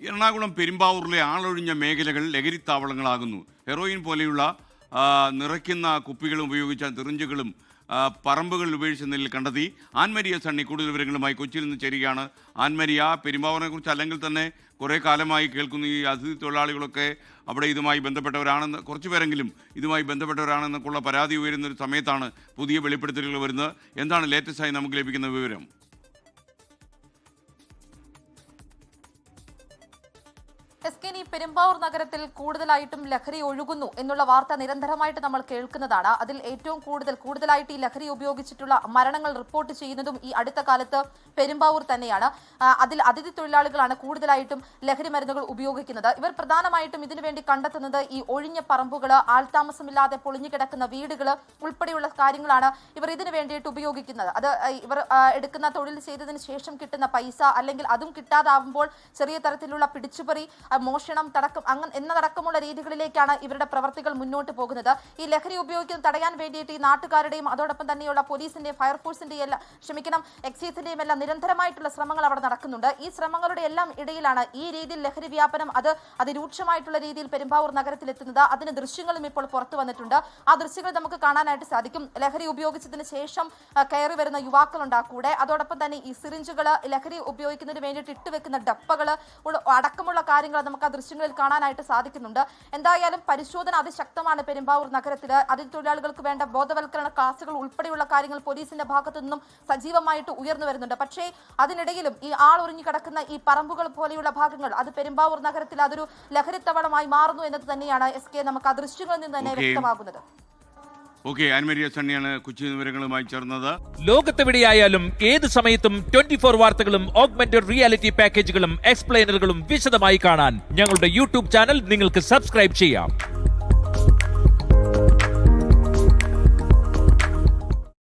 എറണാകുളം പെരുമ്പാവൂരിലെ ആളൊഴിഞ്ഞ മേഖലകൾ ലഹരിത്താവളങ്ങളാകുന്നു. ഹെറോയിൻ പോലെയുള്ള നിറയ്ക്കുന്ന കുപ്പികളും ഉപയോഗിച്ച സിറിഞ്ചുകളും പറമ്പുകളിൽ ഉപയോഗിച്ച നിലയിൽ കണ്ടെത്തി. ആൻമരിയ സണ്ണി കൂടുതൽ വിവരങ്ങളുമായി കൊച്ചിയിൽ നിന്ന് ചേരുകയാണ്. ആൻമരിയ, പെരുമ്പാവൂരിനെ കുറിച്ച് അല്ലെങ്കിൽ തന്നെ കുറേ കാലമായി കേൾക്കുന്ന ഈ അതിഥി തൊഴിലാളികളൊക്കെ അവിടെ ഇതുമായി ബന്ധപ്പെട്ടവരാണെന്ന്, കുറച്ച് പേരെങ്കിലും ഇതുമായി ബന്ധപ്പെട്ടവരാണെന്നൊക്കെയുള്ള പരാതി ഉയരുന്നൊരു സമയത്താണ് പുതിയ വെളിപ്പെടുത്തലുകൾ വരുന്നത്. എന്താണ് ലേറ്റസ്റ്റായി നമുക്ക് ലഭിക്കുന്ന വിവരം? പെരുമ്പാവൂർ നഗരത്തിൽ കൂടുതലായിട്ടും ലഹരി ഒഴുകുന്നു എന്നുള്ള വാർത്ത നിരന്തരമായിട്ട് നമ്മൾ കേൾക്കുന്നതാണ്. അതിൽ ഏറ്റവും കൂടുതലായിട്ട് ഈ ലഹരി ഉപയോഗിച്ചിട്ടുള്ള മരണങ്ങൾ റിപ്പോർട്ട് ചെയ്യുന്നതും ഈ അടുത്ത കാലത്ത് പെരുമ്പാവൂർ തന്നെയാണ്. അതിൽ അതിഥി തൊഴിലാളികളാണ് കൂടുതലായിട്ടും ലഹരി മരുന്നുകൾ ഉപയോഗിക്കുന്നത്. ഇവർ പ്രധാനമായിട്ടും ഇതിനുവേണ്ടി കണ്ടെത്തുന്നത് ഈ ഒഴിഞ്ഞ പറമ്പുകൾ, ആൾതാമസമില്ലാതെ പൊളിഞ്ഞു കിടക്കുന്ന വീടുകൾ ഉൾപ്പെടെയുള്ള കാര്യങ്ങളാണ് ഇവർ ഇതിനു വേണ്ടിയിട്ട് ഉപയോഗിക്കുന്നത്. അത് ഇവർ എടുക്കുന്ന തൊഴിൽ ചെയ്തതിന് ശേഷം കിട്ടുന്ന പൈസ, അല്ലെങ്കിൽ അതും കിട്ടാതാവുമ്പോൾ ചെറിയ തരത്തിലുള്ള പിടിച്ചുപറി, മോഷണം എന്നതടക്കമുള്ള രീതികളിലേക്കാണ് ഇവരുടെ പ്രവർത്തികൾ മുന്നോട്ട് പോകുന്നത്. ഈ ലഹരി ഉപയോഗിക്കുന്നത് തടയാൻ വേണ്ടിയിട്ട് ഈ നാട്ടുകാരുടെയും അതോടൊപ്പം തന്നെയുള്ള പോലീസിന്റെയും ഫയർഫോഴ്സിന്റെയും എക്സൈസിന്റെയും എല്ലാം നിരന്തരമായിട്ടുള്ള ശ്രമങ്ങൾ അവിടെ നടക്കുന്നുണ്ട്. ഈ ശ്രമങ്ങളുടെ എല്ലാം ഇടയിലാണ് ഈ രീതിയിൽ ലഹരി വ്യാപനം അതിരൂക്ഷമായിട്ടുള്ള രീതിയിൽ പെരുമ്പാവൂർ നഗരത്തിലെത്തുന്നത്. അതിന് ദൃശ്യങ്ങളും ഇപ്പോൾ പുറത്തു വന്നിട്ടുണ്ട്. ആ ദൃശ്യങ്ങൾ നമുക്ക് കാണാനായിട്ട് സാധിക്കും. ലഹരി ഉപയോഗിച്ചതിന് ശേഷം കയറി വരുന്ന യുവാക്കളുണ്ട് കൂടെ. അതോടൊപ്പം തന്നെ ഈ സിറിഞ്ചുകൾ, ലഹരി ഉപയോഗിക്കുന്നതിന് വേണ്ടിയിട്ട് ഇട്ടുവെക്കുന്ന ഡപ്പകൾ അടക്കമുള്ള കാര്യങ്ങൾ നമുക്ക് ആ ദൃശ്യങ്ങളിൽ കാണാനായിട്ട് സാധിക്കുന്നുണ്ട്. എന്തായാലും പരിശോധന അതിശക്തമാണ് പെരുമ്പാവൂർ നഗരത്തിൽ. അതിഥി തൊഴിലാളികൾക്ക് വേണ്ട ബോധവൽക്കരണ ക്ലാസുകൾ ഉൾപ്പെടെയുള്ള കാര്യങ്ങൾ പോലീസിന്റെ ഭാഗത്തു നിന്നും സജീവമായിട്ട് ഉയർന്നു വരുന്നുണ്ട്. പക്ഷേ അതിനിടയിലും ഈ ആളൊഴിഞ്ഞു കിടക്കുന്ന ഈ പറമ്പുകൾ പോലെയുള്ള ഭാഗങ്ങൾ, അത് പെരുമ്പാവൂർ നഗരത്തിൽ അതൊരു ലഹരിത്തവളമായി മാറുന്നു എന്നത് തന്നെയാണ് നമുക്ക് ആ ദൃശ്യങ്ങളിൽ നിന്ന് തന്നെ വ്യക്തമാകുന്നത്. ആൻമരിയ സണ്ണിയാണ് കൊച്ചി വിവരങ്ങളുമായി ചേർന്നത്. ലോകത്തെവിടെയായാലും ഏത് സമയത്തും 24 വാർത്തകളും ഓഗ്മെന്റഡ് റിയാലിറ്റി പാക്കേജുകളും എക്സ്പ്ലെയിനറുകളും വിശദമായി കാണാൻ ഞങ്ങളുടെ യൂട്യൂബ് ചാനൽ നിങ്ങൾക്ക് സബ്സ്ക്രൈബ് ചെയ്യാം.